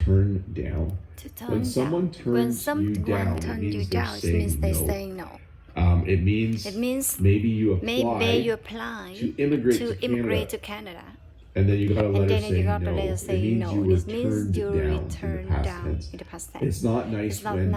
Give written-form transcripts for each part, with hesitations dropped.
turn down. To When turn someone down. When turns you someone down, it turns you means they're down, it means saying they're no. saying no. It means maybe you apply to immigrate to Canada. And then you got a letter saying no. It means you were turned down in the past tense. It's not nice when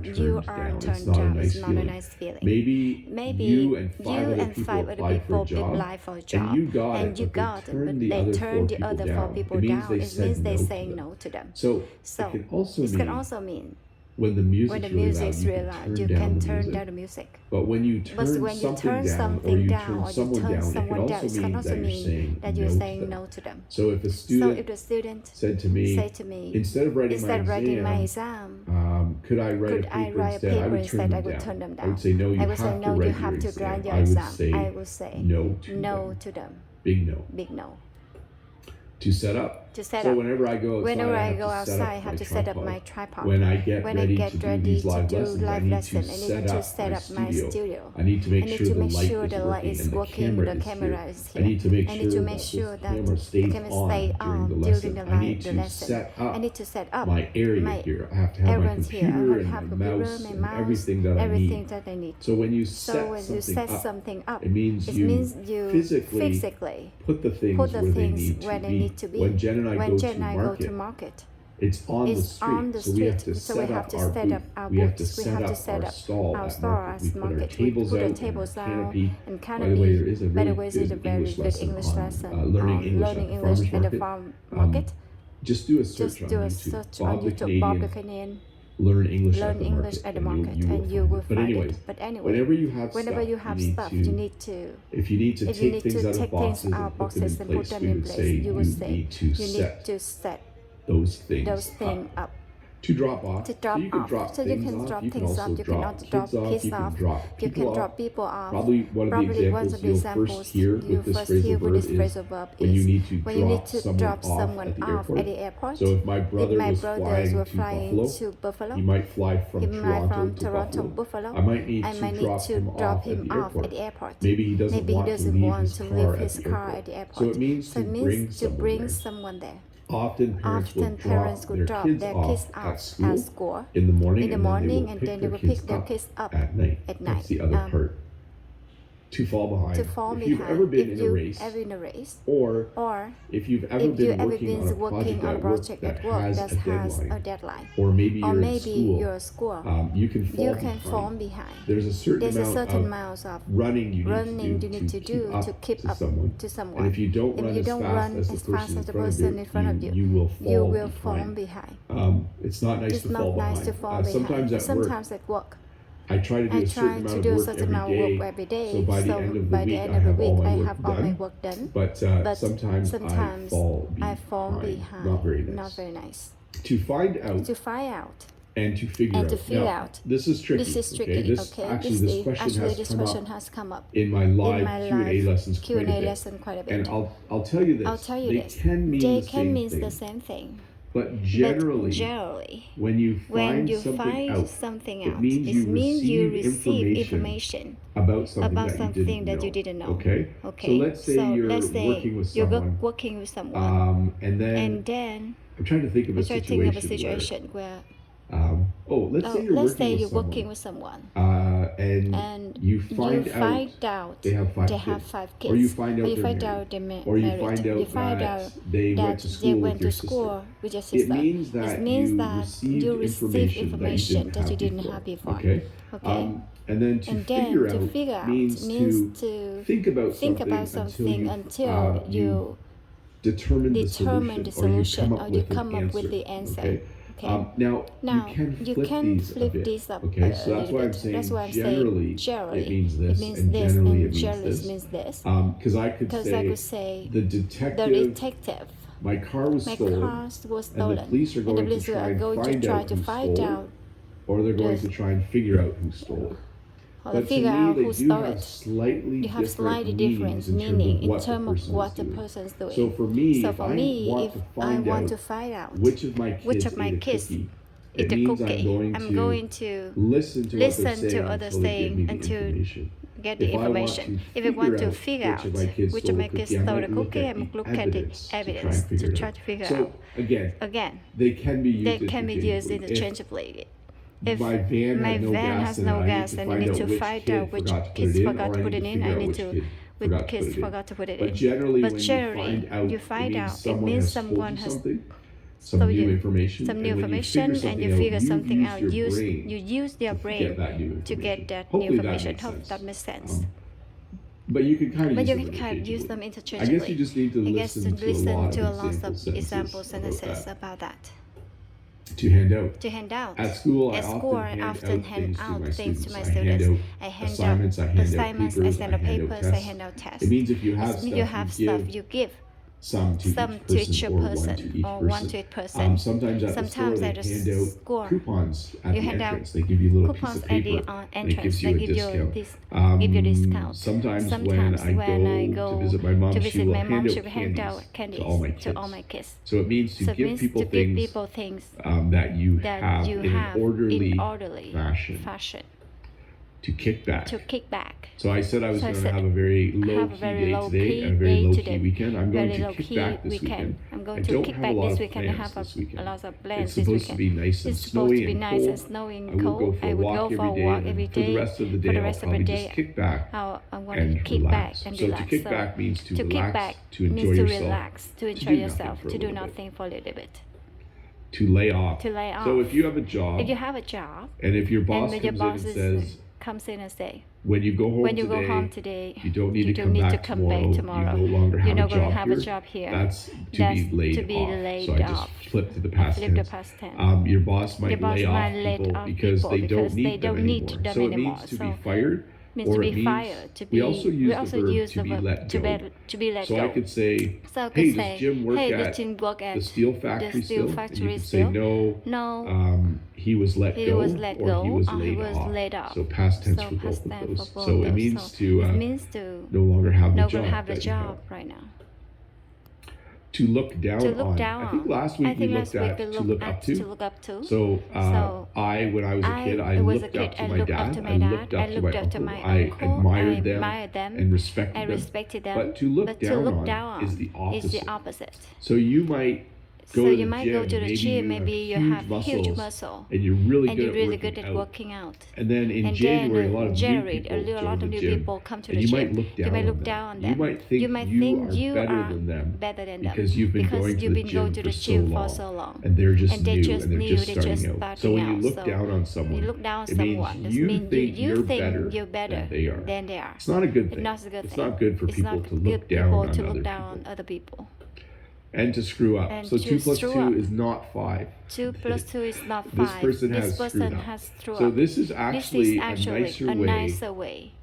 you are turned down. It's not a nice feeling. Maybe you and five other people applied for a job, and you got it, but they turned the other four people down. It means they saying no to them. So it can also mean when the music's really loud, you can turn down the music. But when you turn something down or you turn someone down, it can also mean that you're saying no to them. So if the student said to me, instead of writing my exam, could I write a paper instead? I would turn them down. I would say, no, you have to write your exam. I would say no to them. Big no. To set up. So whenever I go outside, I have to set up my tripod. When I get ready to do these live lessons, I need to set up my studio. I need to make sure the light is working, the camera is here. I need to make sure that the camera stay on during the lesson. I need to set up my area here. I have to have my computer and my mouse and everything that I need. So when you set something up, it means you physically put the things where they need to be. When Jen and I go to market, it's on the street. So we have to set up our booths. We have to set up our store as market. We put the tables out and canopy. By the way, this is a very good English lesson. Learning English at the farm market. Just do a search on YouTube. Bob the Canadian. Learn English at the market, and you will find it. But anyway, whenever you have stuff, you need to. If you need to take things out of boxes and put them in place, you will say you need to set those things up. To drop off. So you can drop things off. You can also drop kids off. You can drop people off. Probably one of the examples you first hear with this phrasal verb is when you need to drop someone off at the airport. So if my brothers were flying to Buffalo, he might fly from Toronto to Buffalo. I might need to drop him off at the airport. Maybe he doesn't want to leave his car at the airport. So it means to bring someone there. Often parents will drop their kids off at school in the morning, and then they will pick their kids up at night. That's the other part. To fall behind. If you've ever been in a race, or if you've ever been working on a project at work that has a deadline, or maybe you're at school, you can fall behind. There's a certain amount of running you need to do to keep up to someone. And if you don't run as fast as the person in front of you, you will fall behind. It's not nice to fall behind. Sometimes at work, I try to do a certain amount of work every day. So by the end of the week, I have all my work done. But sometimes I fall behind. Not very nice. To find out. And to figure out. This is tricky. This question has come up in my live Q&A lessons quite a bit. And I'll tell you this. They can mean the same thing. But generally, when you find something out, it means you receive information about something that you didn't know. Okay. So let's say you're working with someone. And then I'm trying to think of a situation where. Let's say you're working with someone, and you find out they have 5 kids, or you find out they're married, you find out they went to school with your sister. It means that you received information that you didn't have before. Okay. And then to figure out means to think about something until you determine the solution, or you come up with the answer. Okay. Now you can flip this up. Okay, so that's why I'm saying generally it means this, and generally it means this. Because I could say the detective. My car was stolen, and the police are going to try to find out, or they're going to try and figure out who stole it. But figure out who stole it. You have slightly different meaning in terms of what the person's doing. So for me, if I want to find out which of my kids eat a cookie. I'm going to listen to others saying until get the information. If I want to figure out which of my kids stole the cookie, I must look at the evidence to try to figure out. Again, they can be used interchangeably. If my van has no gas, then I need to find out which kids forgot to put it in. I need to which kids forgot to put it in. But generally, you find out, it means someone has some new information, and you figure something out. You use their brain to get that new information. Hope that makes sense. But you can kind of use them interchangeably. I guess you just need to listen to a lot of example sentences about that. To hand out. At school, I often hand out things to my students. I hand out assignments, I send out papers, I hand out tests. It means if you have stuff, you give some to each person or one to each person. Sometimes at the school, coupons at the entrance. They give you little pieces of paper. They give you discount. Sometimes when I go to visit my mom, she will hand out candies to all my kids. So it means to give people things that you have in an orderly fashion. To kick back. So I said I was going to have a very low-key day today and a very low-key weekend. I'm going to kick back this weekend. I'm going to kick back this weekend and have a lot of plans this weekend. It's supposed to be nice and snowy and cold. I would go for a walk every day. For the rest of the day, I'll probably just kick back and relax. So to kick back means to relax, to enjoy yourself, to do nothing for a little bit. To lay off. So if you have a job, and if your boss comes in and says, when you go home today, you don't need to come back tomorrow. You're not going to have a job here. That's to be laid off. So I just flipped to the past tense. Your boss might lay off people because they don't need them anymore. So it means to be fired. We also use the verb to be let go. So I could say, hey, does Jim work at the steel factory still? And you could say, no, he was let go or he was laid off. So past tense for both of those. So it means to no longer have the job right now. To look down on. I think last week we looked at to look up to. So when I was a kid, I looked up to my dad. I looked up to my uncle. I admired them and respected them. But to look down on is the opposite. So you might go to the gym, maybe you have huge muscle, and you're really good at working out. And then in January, a lot of new people come to the gym. You might look down on them. You might think you are better than them because you've been going to the gym for so long. And they're just new, they're just starting out. So when you look down on someone, it means you think you're better than they are. It's not a good thing. It's not good for people to look down on other people. And to screw up. So 2 plus 2 is not 5. 2 plus 2 is not 5. This person has screwed up. So this is actually a nicer way.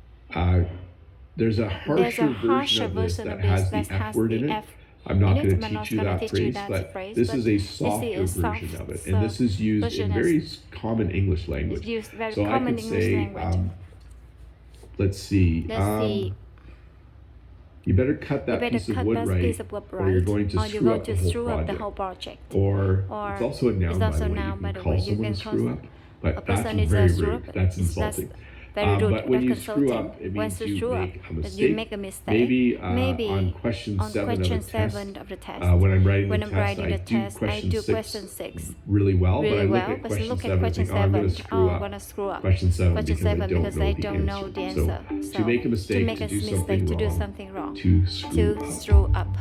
There's a harsher version of this that has the F. I'm not going to teach you that phrase, but this is a softer version of it. And this is used in very common English language. So I could say, let's see. You better cut that piece of wood right, or you're going to screw up the whole project. Or it's also a noun, by the way. You can call someone screw up, but that's very rude. That's insulting. But when you screw up, it means you make a mistake. Maybe on question 7 of the test, when I'm writing the test, I do question 6 really well, but I look at question 7 and think, I'm going to screw up question 7 because I don't know the answer. So to make a mistake, to do something wrong, to screw up.